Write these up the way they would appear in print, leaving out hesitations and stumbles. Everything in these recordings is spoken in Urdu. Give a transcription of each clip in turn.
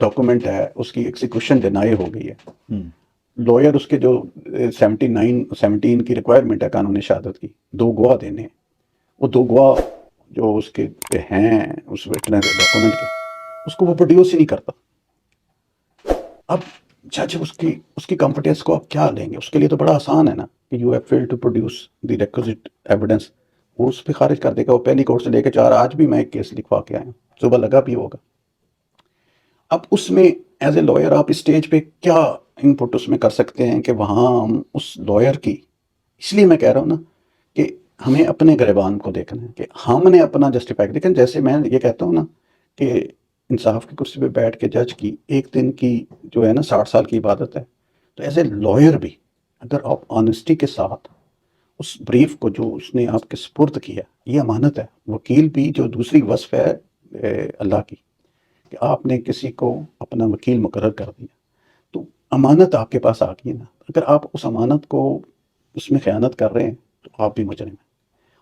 ڈاکومنٹ ہے اس کی ایکسیکیوشن ڈینائی ہو گئی ہے، لائر اس کے جو 17 کی ریکوائرمنٹ ہے قانون شہادت کی، 2 گواہ دینے ہیں، وہ 2 گواہ جو اس کے ہیں اس وٹنس ڈاکومنٹ کے، اس کو وہ پروڈیوس ہی نہیں کرتا. اب جج اس کی کمپٹنس کو آپ کیا لیں گے؟ اس کے لیے تو بڑا آسان ہے نا کہ you have failed to produce the requisite evidence, وہ اس پہ خارج کر دے گا. وہ پہلی کورٹ سے لے کے 4 آج بھی میں ایک کیس لکھوا کے آیا ہوں، صبح لگا بھی ہوگا. اب اس میں ایز اے لائر آپ اسٹیج پہ کیا ان پٹ اس میں کر سکتے ہیں کہ وہاں ہم اس لائر کی، اس لیے میں کہہ رہا ہوں نا کہ ہمیں اپنے گریبان کو دیکھنا ہے کہ ہم نے اپنا جسٹیفائی. لیکن جیسے میں یہ کہتا ہوں نا کہ انصاف کی کرسی پہ بیٹھ کے جج کی ایک دن کی جو ہے نا 60 سال کی عبادت ہے، تو ایز اے لائر بھی اگر آپ آنیسٹی کے ساتھ اس بریف کو جو اس نے آپ کے سپرد کیا، یہ امانت ہے. وکیل بھی جو دوسری وصف ہے اللہ کی کہ آپ نے کسی کو اپنا وکیل مقرر کر دیا، تو امانت آپ کے پاس آ گئی نا. اگر آپ اس امانت کو اس میں خیانت کر رہے ہیں تو آپ بھی مجرم ہیں.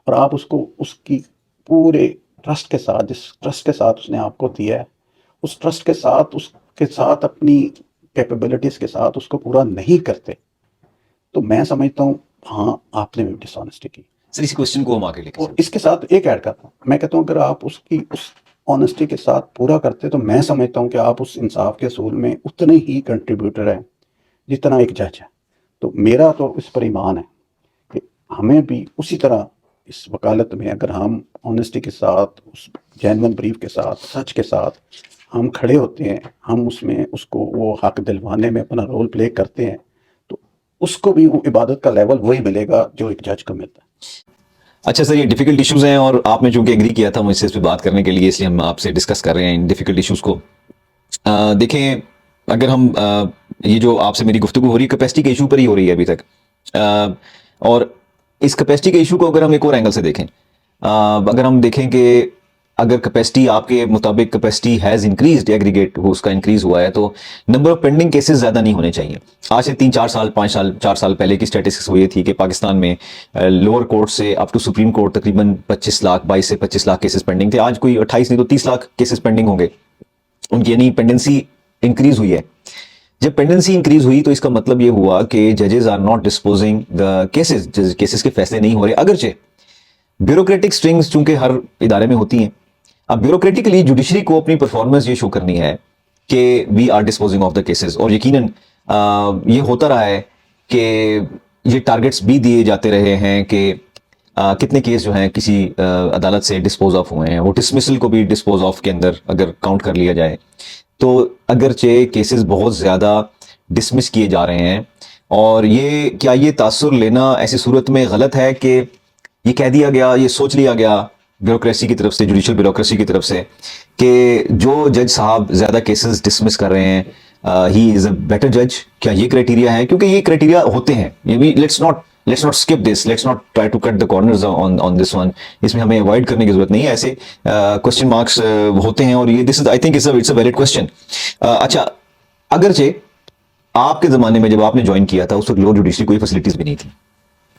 اور آپ اس کو اس کی پورے ٹرسٹ کے ساتھ، جس ٹرسٹ کے ساتھ اس نے آپ کو دیا ہے، اس ٹرسٹ کے ساتھ اس کے ساتھ اپنی کیپیبلٹیز کے ساتھ اس کو پورا نہیں کرتے، تو میں سمجھتا ہوں ہاں آپ نے بھی ڈس آنیسٹی کی. سر اسی کوشچن کو ہم آگے لے کے اور اس کے ساتھ ایک ایڈ کرتا ہوں، میں کہتا ہوں اگر آپ اس کی اس آنیسٹی کے ساتھ پورا کرتے تو میں سمجھتا ہوں کہ آپ اس انصاف کے اصول میں اتنے ہی کنٹریبیوٹر ہیں جتنا ایک جج ہے. تو میرا تو اس پر ایمان ہے کہ ہمیں بھی اسی طرح اس وکالت میں اگر ہم آنیسٹی کے ساتھ، اس جینون بریف کے ساتھ، سچ کے ساتھ ہم کھڑے ہوتے ہیں، ہم اس میں اس کو وہ حق دلوانے میں اپنا رول پلے کرتے ہیں، تو اس کو بھی وہ عبادت کا لیول وہی ملے گا جو ایک جج کو ملتا ہے. اچھا سر، یہ ڈیفیکلٹ ایشوز ہیں اور آپ نے چونکہ ایگری کیا تھا مجھ سے اس پہ بات کرنے کے لیے، اس لیے ہم آپ سے ڈسکس کر رہے ہیں ان ڈیفیکلٹ ایشوز کو. دیکھیں، اگر ہم یہ جو آپ سے میری گفتگو ہو رہی ہے کیپیسٹی کے ایشو پر ہی ہو رہی ہے ابھی تک، اور اس کیپیسٹی کے ایشو کو اگر ہم ایک اور اینگل سے دیکھیں، اگر ہم دیکھیں کہ اگر کیپیسٹی آپ کے مطابق کیپیسٹی ہیز انکریزڈ، ایگریگیٹ وہ اس کا انکریز ہوا ہے، تو نمبر آف پینڈنگ کیسز زیادہ نہیں ہونے چاہیے. آج سے 3-4 سال 5 سال 4 سال پہلے کی اسٹیٹسٹکس وہ یہ تھی کہ پاکستان میں لوور کورٹ سے اپ ٹو سپریم کورٹ تقریباً 22 سے 25 لاکھ کیسز پینڈنگ تھے. آج کوئی 28 نہیں تو 30 لاکھ کیسز پینڈنگ ہوں گے ان کی، یعنی پینڈنسی انکریز ہوئی ہے. جب پینڈنسی انکریز ہوئی تو اس کا مطلب یہ ہوا کہ ججز are not disposing the cases کے فیصلے نہیں ہو رہے، اگرچہ بیوروکریٹک سٹرنگز چونکہ ہر ادارے میں ہوتی ہیں. اب بیوروکریٹکلی جوڈیشری کو اپنی پرفارمنس یہ شو کرنی ہے کہ we are disposing of the cases, اور یقیناً یہ ہوتا رہا ہے کہ یہ ٹارگٹس بھی دیے جاتے رہے ہیں کہ کتنے کیس جو ہیں کسی عدالت سے ڈسپوز آف ہوئے ہیں. وہ ڈسمسل کو بھی ڈسپوز آف کے اندر اگر کاؤنٹ کر لیا جائے تو اگرچہ کیسز بہت زیادہ ڈسمس کیے جا رہے ہیں. اور یہ تاثر لینا ایسی صورت میں غلط ہے کہ یہ کہہ دیا گیا، یہ سوچ لیا گیا بیوروکریسی کی طرف سے، جوڈیشل بیوروکریسی کی طرف سے، کہ جو جج صاحب زیادہ کیسز ڈسمس کر رہے ہیں ہی از اے بیٹر جج. کیا یہ کرائٹیریا ہے؟ کیونکہ یہ کرائٹیریا ہوتے ہیں. Let's not skip this, let's not try to cut the corners on this one. اس میں ہمیں اوائڈ کرنے کی ضرورت نہیں ہے. ایسے کوشچن مارکس ہوتے ہیں اور یہ this is I think it's a valid question. اچھا، اگرچہ آپ کے زمانے میں جب آپ نے جوائن کیا تھا اس وقت لو جوڈیشری کوئی فیسلٹیز بھی نہیں تھی.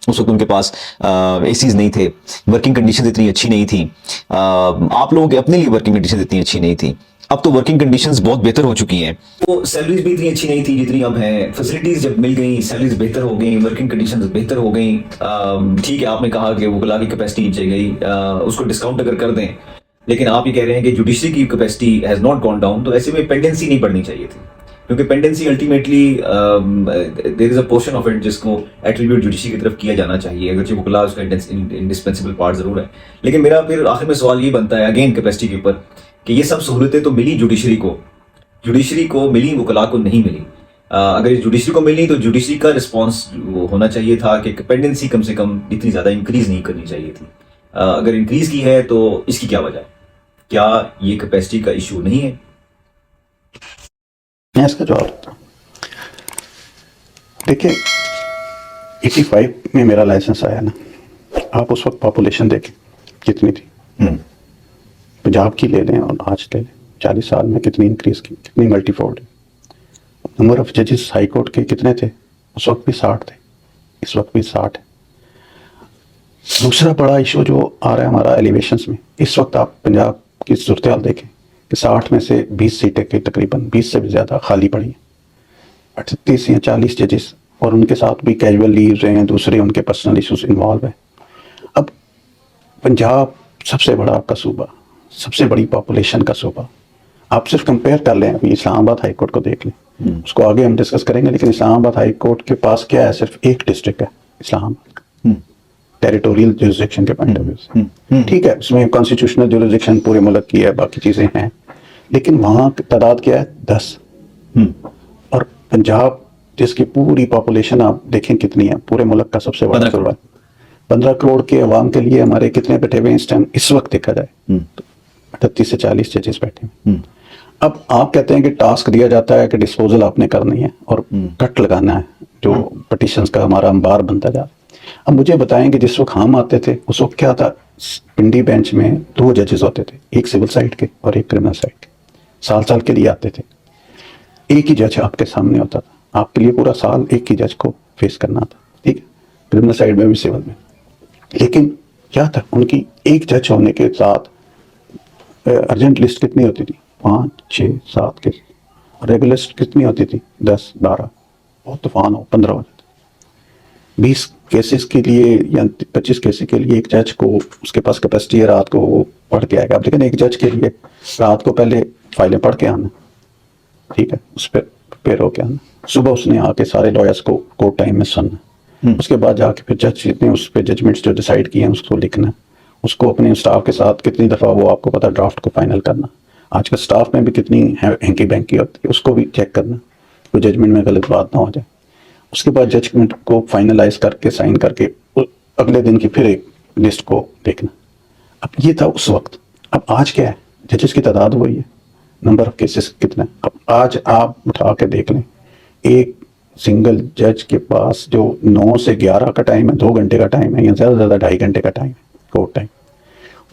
اس وقت ان کے پاس اے سیز نہیں تھے، ورکنگ کنڈیشنز اتنی اچھی نہیں تھیں، آپ لوگوں کے اپنے لیے ورکنگ کنڈیشنز اتنی اچھی نہیں تھیں. اب تو ورکنگ کنڈیشنز بہت بہتر ہو چکی ہیں. وہ سیلریز بھی اتنی اچھی نہیں تھی جتنی اب ہیں. فیسلٹیز جب مل گئیں، سیلریز بہتر ہو گئیں، ورکنگ کنڈیشنز بہتر ہو گئیں. ٹھیک ہے، آپ نے کہا کہ وکلا کی کیپیسٹی نیچے گئی، اس کو ڈسکاؤنٹ اگر کر دیں، لیکن آپ یہ کہہ رہے ہیں کہ جوڈیشری کی capacity has not gone down. تو ایسے میں پینڈنسی نہیں بڑھنی چاہیے تھی، کیونکہ pendency ultimately there is a portion of it جس کو ایٹریبیوٹ جوڈیشری کی طرف کیا جانا چاہیے، اگرچہ وکلا اس کا انڈسپینسیبل پارٹ ضرور ہے. لیکن میرا پھر آخر میں سوال یہ بنتا ہے اگین کیپیسٹی کے اوپر کہ یہ سب سہولتیں تو ملی جوڈیشری کو ملی، وکلا کو نہیں ملی. اگر جوڈیشری کو ملی تو جوڈیشری کا رسپانس ہونا چاہیے تھا کہ پینڈنسی کم سے کم اتنی زیادہ انکریز نہیں کرنی چاہیے تھی. اگر انکریز کی ہے تو اس کی کیا وجہ ہے؟ کیا یہ کیپیسٹی کا ایشو نہیں ہے؟ میں اس کا جواب دیتا ہوں. دیکھیں 85 میں میرا لائسنس آیا نا، آپ اس وقت پاپولیشن دیکھیں کتنی تھی، پنجاب کی لے لیں اور آج لے لیں، 40 سال میں کتنی انکریز کی، کتنی ملٹی فولڈ. نمبر آف ججز ہائی کورٹ کے کتنے تھے؟ اس وقت بھی 60 تھے، اس وقت بھی 60 ہے. دوسرا بڑا ایشو جو آ رہا ہے ہمارا ایلیویشنز میں، اس وقت آپ پنجاب کی صورتحال دیکھیں، کہ 60 میں سے 20 سیٹیں کے تقریباً 20 سے بھی زیادہ خالی پڑی ہیں، 38 یا 40 ججز، اور ان کے ساتھ بھی کیجول لیوز ہیں، دوسرے ان کے پرسنل ایشوز انوالو ہیں. اب پنجاب سب سے بڑا آپ کا صوبہ، سب سے بڑی پاپولیشن کا صوبہ، آپ صرف کمپیئر کر لیں، ابھی اسلام آباد ہائی کورٹ کو دیکھ لیں، اس کو آگے ہم ڈسکس کریں گے، لیکن اسلام آباد ہائی کورٹ کے پاس کیا ہے؟ صرف ایک ڈسٹرکٹ ہے اسلام آباد کا، ٹیریٹوریل جورسڈکشن کے پوائنٹ آف ویو سے. ٹھیک ہے، اس میں کانسٹیٹیوشنل جورسڈکشن پورے ملک کی ہے، باقی چیزیں ہیں، لیکن وہاں کی تعداد کیا ہے؟ 10. اور پنجاب جس کی پوری پاپولیشن آپ دیکھیں کتنی ہے، پورے ملک کا سب سے بڑا 15 کروڑ. صوبہ. 15 کروڑ کے عوام کے لیے ہمارے کتنے بیٹھے ہوئے ہیں اس ٹائم؟ اس وقت دیکھا جائے 38 سے 40 ججز بیٹھے ہیں. اب آپ کہتے ہیں کہ ٹاسک دیا جاتا ہے کہ ڈسپوزل آپ نے کرنی ہے اور کٹ لگانا ہے جو پٹیشنز کا ہمارا انبار بنتا جا. اب مجھے بتائیں کہ جس وقت ہم آتے تھے اس وقت کیا تھا؟ پنڈی بینچ میں 2 ججز ہوتے تھے، ایک سول سائڈ کے اور ایک کرمنل سائڈ کے، سال کے لیے آتے تھے. ایک ہی جج آپ کے سامنے ہوتا تھا، آپ کے لیے پورا سال ایک ہی جج کو فیس کرنا تھا. ٹھیک ہے، کرمنل سائڈ میں بھی سول میں. لیکن کیا تھا؟ ان کی ایک جج ہونے کے ساتھ ارجنٹ لسٹ کتنی ہوتی تھی؟ 5 6 7 کے. ریگولر لسٹ کتنی ہوتی تھی؟ 10 12. بہت طوفان ہو 15 ہو جاتے. 20 کیسز کے لیے یا 25 کیسز کے لیے ایک جج کو اس کے پاس کیپیسٹی ہے رات کو وہ پڑھ کے آئے گا. لیکن ایک جج کے لیے رات کو پہلے فائلیں پڑھ کے آنا، ٹھیک ہے، اس پہ پریپیئر ہو کے آنا، صبح اس نے آ کے سارے لائرس کو کورٹ ٹائم میں سننا، اس کے بعد جا کے پھر جج نے اس پہ ججمنٹس جو ڈیسائیڈ کیے ہیں اس کو لکھنا، اس کو اپنے اسٹاف کے ساتھ کتنی دفعہ وہ آپ کو پتا ڈرافٹ کو فائنل کرنا. آج کل اسٹاف میں بھی کتنی ہینکی بینکی ہوتی ہے، اس کو بھی چیک کرنا، کوئی ججمنٹ میں غلط بات نہ ہو جائے. اس کے بعد ججمنٹ کو فائنلائز کر کے سائن کر کے اگلے دن کی پھر ایک لسٹ کو دیکھنا. اب یہ تھا اس وقت. اب آج کیا ہے؟ ججز کی تعداد وہی ہے، نمبر آف کیسز کتنا ہے. اب آج آپ اٹھا کے دیکھ لیں، ایک سنگل جج کے پاس جو 9 سے 11 کا ٹائم ہے، 2 گھنٹے کا ٹائم ہے یا زیادہ سے زیادہ 2.5 گھنٹے کا ٹائم ہے کورٹ ٹائم.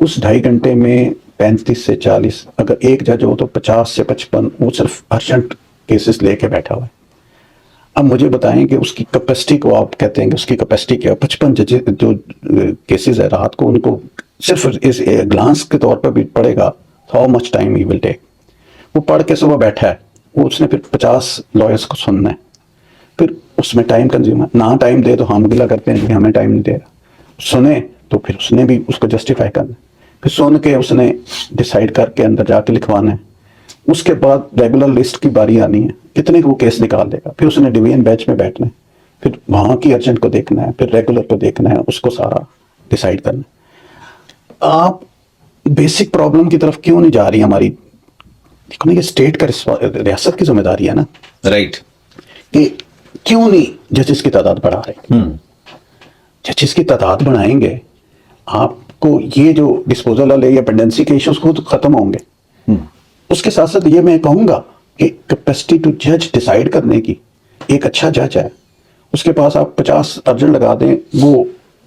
اس 2.5 گھنٹے میں 35 سے 40، اگر ایک جج ہو تو 50 سے 55 وہ صرف ارجنٹ کیسز لے کے بیٹھا ہوا ہے. اب مجھے بتائیں کہ اس کی کیپیسٹی کو آپ کہتے ہیں کہ اس کی کیپیسٹی کیا ہے؟ 55 جج جو کیسز ہے رات کو ان کو صرف اس گلانس کے طور پر بھی پڑھے گا، ہاؤ مچ ٹائم ہی ول ٹیک. وہ پڑھ کے صبح بیٹھا ہے، وہ اس نے پھر 50 لائرس کو سننا ہے، پھر اس میں ٹائم کنزیوم ہے. نہ ٹائم دے تو ہم گلا کرتے ہیں کہ ہمیں ٹائم نہیں دے رہا، سنے تو پھر اس نے بھی اس کو جسٹیفائی کرنا ہے، پھر سن کے اس نے ڈیسائیڈ کر کے اندر جا کے لکھوانا ہے. اس کے بعد ریگولر لسٹ کی باری آنی ہے، کتنے کو وہ کیس نکال دے گا، پھر اس نے ڈویژن بینچ میں بیٹھنا ہے، پھر وہاں کی ارجنٹ کو دیکھنا ہے، پھر ریگولر کو دیکھنا ہے، اس کو سارا ڈیسائیڈ کرنا ہے. آپ بیسک پرابلم کی طرف کیوں نہیں جا رہی ہماری؟ دیکھو نا، یہ اسٹیٹ کا ریاست کی ذمہ داری ہے نا، رائٹ، کہ کیوں نہیں ججز کی تعداد بڑھا رہے؟ ججز کی تعداد بڑھائیں گے، آپ کو یہ جو ڈسپوزل ہے یا پینڈنسی کے ایشوز خود ختم ہوں گے. اس کے ساتھ ساتھ یہ میں کہوں گا کہ کیپیسٹی ٹو جج ڈیسائیڈ کرنے کی، ایک اچھا جج ہے اس کے پاس آپ 50 ارجنٹ لگا دیں، وہ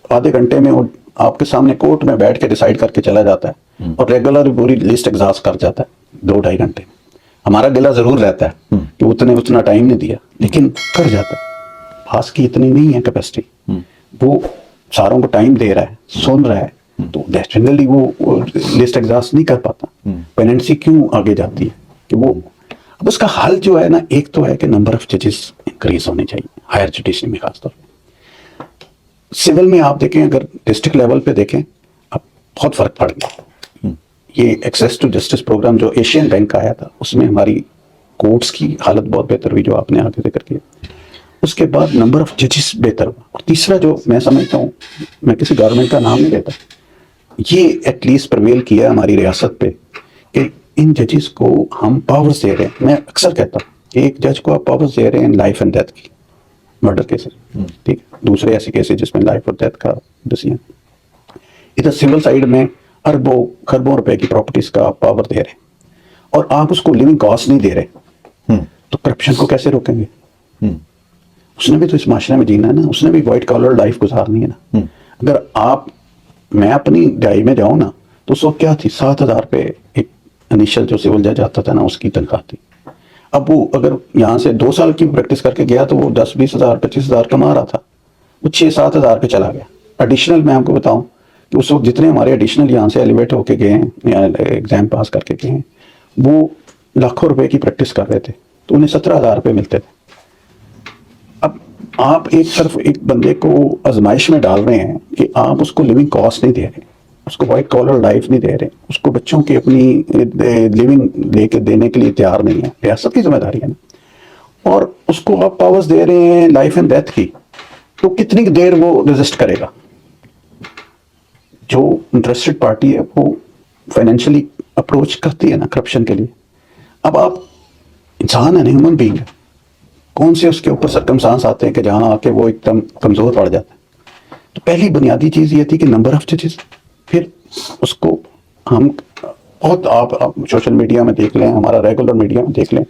آدھے گھنٹے میں وہ آپ کے سامنے کورٹ میں بیٹھ کے ڈیسائیڈ کر کے چلا جاتا ہے، اور ریگولر پوری لسٹ ایگزاسٹ کر جاتا ہے 2-2.5 گھنٹے میں. ہمارا گلا ضرور رہتا ہے کہ اتنا ٹائم نہیں دیا، لیکن کر جاتا ہے. پاس کی اتنی نہیں ہے کیپیسٹی، وہ ساروں کو ٹائم دے رہا ہے، سن رہا ہے، تو جنرلی وہ لسٹ ایگزاسٹ نہیں کر پاتا. پینڈنسی کیوں آگے جاتی ہے کہ وہ، اب اس کا حل جو ہے نا، ایک تو ہے کہ نمبر آف ججز انکریز ہونے چاہیے ہائر جوڈیشری میں خاص طور پہ. سول میں آپ دیکھیں، اگر ڈسٹرکٹ لیول پہ دیکھیں، اب بہت فرق پڑ گیا. یہ ایکسیس ٹو جسٹس پروگرام جو ایشین بینک کا آیا تھا، اس میں ہماری کورٹس کی حالت بہت بہتر ہوئی، جو آپ نے آگے ذکر کیا. اس کے بعد نمبر آف ججز بہتر ہوا. اور تیسرا جو میں سمجھتا ہوں، میں کسی گورنمنٹ کا نام نہیں لیتا، یہ ایٹ لیسٹ پرویل کیا ہماری ریاست پہ کہ ان ججز کو ہم پاورز دے رہے ہیں. میں اکثر کہتا ہوں کہ ایک جج کو آپ پاورز دے رہے ہیں لائف اینڈ ڈیتھ کی، مرڈر کیسز، ٹھیک ہے، دوسرے ایسے کیسز جس میں لائف اور ڈیتھ کا ڈسیزن. ادھر سول سائڈ میں اربوں خربوں روپے کی پراپرٹیز کا آپ پاور دے رہے ہیں، اور آپ اس کو لیونگ کاسٹ نہیں دے رہے، تو کرپشن کو کیسے روکیں گے؟ اس نے بھی تو اس معاشرے میں جینا ہے نا، اس نے بھی وائٹ کالر لائف گزارنی ہے نا. اگر آپ، میں اپنی ڈائی میں جاؤں نا، تو اس وقت کیا تھی؟ 7,000 روپے ایک انیشل جو سول جج آتا تھا نا، اس کی تنخواہ تھی. اب وہ اگر یہاں سے 2 سال کی پریکٹس کر کے گیا تو وہ 10-20,000 25,000 کما رہا تھا، وہ 6-7,000 پہ چلا گیا. ایڈیشنل میں آپ کو بتاؤں کہ اس وقت جتنے ہمارے ایڈیشنل یہاں سے ایلیویٹ ہو کے گئے ہیں یا ایگزام پاس کر کے گئے ہیں، وہ لاکھوں روپے کی پریکٹس کر رہے تھے تو انہیں 17,000 روپے ملتے تھے. اب آپ ایک طرف ایک بندے کو آزمائش میں ڈال رہے ہیں کہ آپ اس کو لیونگ کاسٹ نہیں دے رہے, اس کو وائٹ کالر لائف نہیں دے رہے, اس کو بچوں کی اپنی لیونگ لے کے دینے کے لیے تیار نہیں ہے. ریاست کی ذمہ داری ہے نا, اور اس کو آپ پاورز دے رہے ہیں لائف اینڈ ڈیتھ کی, تو کتنی دیر وہ ریزسٹ کرے گا؟ جو انٹرسٹڈ پارٹی ہے وہ فائنینشلی اپروچ کرتی ہے نا کرپشن کے لیے. اب آپ انسان ہے, ہیومن بینگ ہے, کون سے اس کے اوپر سرکمسٹانس آتے ہیں کہ جہاں آ کے وہ ایک دم کمزور پڑ جاتا ہے. تو پہلی بنیادی چیز یہ تھی کہ نمبر آف ججز. پھر اس کو ہم بہت آپ سوشل میڈیا میں دیکھ لیں, ہمارا ریگولر میڈیا میں دیکھ لیں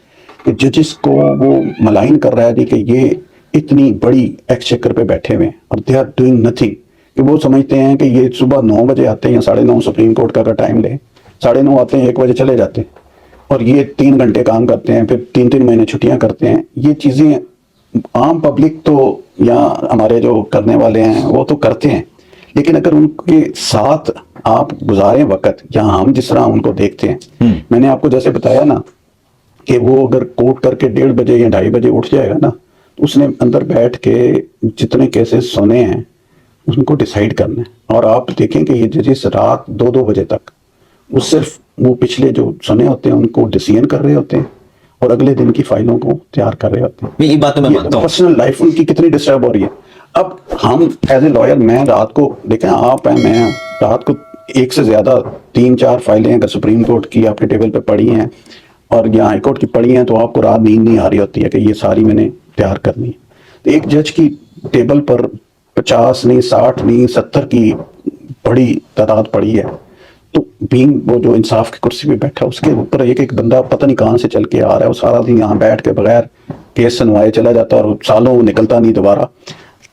کہ ججز کو وہ ملائن کر رہا ہے کہ یہ اتنی بڑی ایکسچیکر پہ بیٹھے ہوئے ہیں اور دے آر ڈوئنگ نتھنگ, کہ وہ سمجھتے ہیں کہ یہ صبح 9 بجے آتے ہیں یا 9:30 سپریم کورٹ کا اگر ٹائم لیں 9:30 آتے ہیں 1 بجے چلے جاتے ہیں, اور یہ 3 گھنٹے کام کرتے ہیں, پھر 3 مہینے چھٹیاں کرتے ہیں. یہ چیزیں عام پبلک تو یا ہمارے جو کرنے والے ہیں وہ تو کرتے ہیں, لیکن اگر ان کے ساتھ آپ گزاریں وقت یا ہم جس طرح ان کو دیکھتے ہیں, میں نے آپ کو جیسے بتایا نا کہ وہ اگر کوٹ کر کے 1:30 بجے یا 2:30 بجے اٹھ جائے گا نا, تو اس نے اندر بیٹھ کے جتنے کیسز سنے ہیں ان کو ڈیسائیڈ کرنا ہے. اور آپ دیکھیں کہ یہ ججز رات 2 بجے تک وہ صرف وہ پچھلے جو سنے ہوتے ہیں ان کو ڈیسیژن کر رہے ہوتے ہیں اور اگلے دن کی فائلوں کو تیار کر رہے ہوتے ہیں. یہ بات تو میں مانتا ہوں, پرسنل لائف ان کی کتنی ڈسٹرب ہو رہی ہے. اب ہم ایز اے لائر, میں رات کو دیکھیں آپ ہیں, میں رات کو 1 سے زیادہ 3-4 فائلیں اگر سپریم کورٹ کی آپ کے ٹیبل پہ پڑی ہیں اور یا ہائی کورٹ کی پڑی ہیں, تو آپ کو رات نیند نہیں آ رہی ہوتی ہے کہ یہ ساری میں نے تیار کرنی ہے. تو ایک جج کی ٹیبل پر 50 نہیں 60 نہیں 70 کی بڑی تعداد پڑی ہے. تو بینگ وہ جو انصاف کی کرسی پہ بیٹھا, اس کے اوپر ایک بندہ پتہ نہیں کہاں سے چل کے آ رہا ہے, وہ سارا دن یہاں بیٹھ کے بغیر کیس سنوائے چلا جاتا ہے اور سالوں وہ نکلتا نہیں دوبارہ.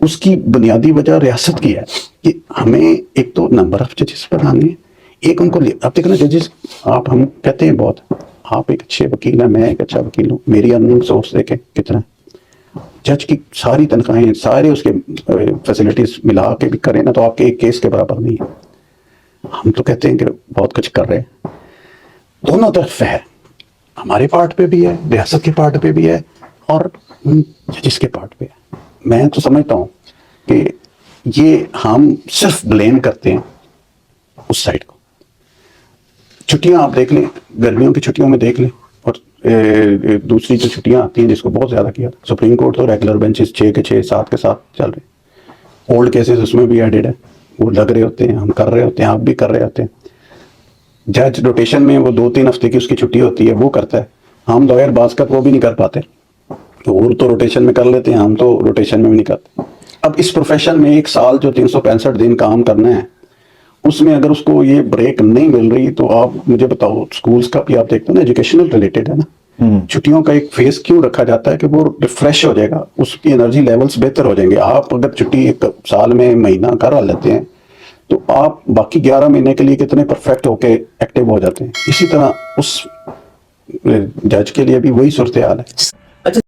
اس کی بنیادی وجہ ریاست کی ہے کہ ہمیں ایک تو نمبر آف ججز بڑھانے ہیں, ایک ان کو آپ دیکھنا ججز, آپ ہم کہتے ہیں بہت آپ ایک اچھے وکیل ہیں, میں ایک اچھا وکیل ہوں, میری ارننگ سورس دیکھیں کتنا ہے. جج کی ساری تنخواہیں سارے اس کے فیسلٹیز ملا کے بھی کریں نا تو آپ کے ایک کیس کے برابر نہیں ہے. ہم تو کہتے ہیں کہ بہت کچھ کر رہے ہیں, دونوں طرف ہے, ہمارے پارٹ پہ بھی ہے, ریاست کے پارٹ پہ بھی ہے, اور ججز کے پارٹ پہ ہے. میں تو سمجھتا ہوں کہ یہ ہم صرف بلیم کرتے ہیں اس سائڈ کو. چھٹیاں آپ دیکھ لیں, گرمیوں کی چھٹیوں میں دیکھ لیں, اور دوسری جو چھٹیاں آتی ہیں جس کو بہت زیادہ کیا, سپریم کورٹ تو ریگولر بینچز 6 کے 6 7 کے 7 چل رہے ہیں. اولڈ کیسز اس میں بھی ایڈڈ ہے, وہ لگ رہے ہوتے ہیں, ہم کر رہے ہوتے ہیں, آپ بھی کر رہے ہوتے ہیں. جج روٹیشن میں وہ 2-3 ہفتے کی اس کی چھٹی ہوتی ہے وہ کرتا ہے, ہم لائر بعض کا وہ بھی نہیں کر پاتے. وہ تو روٹیشن میں کر لیتے ہیں, ہم تو روٹیشن میں بھی نہیں کرتے. اب اس پروفیشن میں 1 سال جو 365 دن کام کرنا ہے, اس میں اگر اس کو یہ بریک نہیں مل رہی, تو آپ مجھے بتاؤ, سکولز کا بھی آپ دیکھتے ہیں نا, ایجوکیشنل ریلیٹڈ ہے نا, چھٹیوں کا ایک فیز کیوں رکھا جاتا ہے کہ وہ ریفریش ہو جائے گا, اس کی انرجی لیولز بہتر ہو جائیں گے. آپ اگر چھٹی 1 سال میں مہینہ کرا لیتے ہیں تو آپ باقی 11 مہینے کے لیے کتنے پرفیکٹ ہو کے ایکٹیو ہو جاتے ہیں. اسی طرح اس جج کے لیے بھی وہی صورتحال ہے.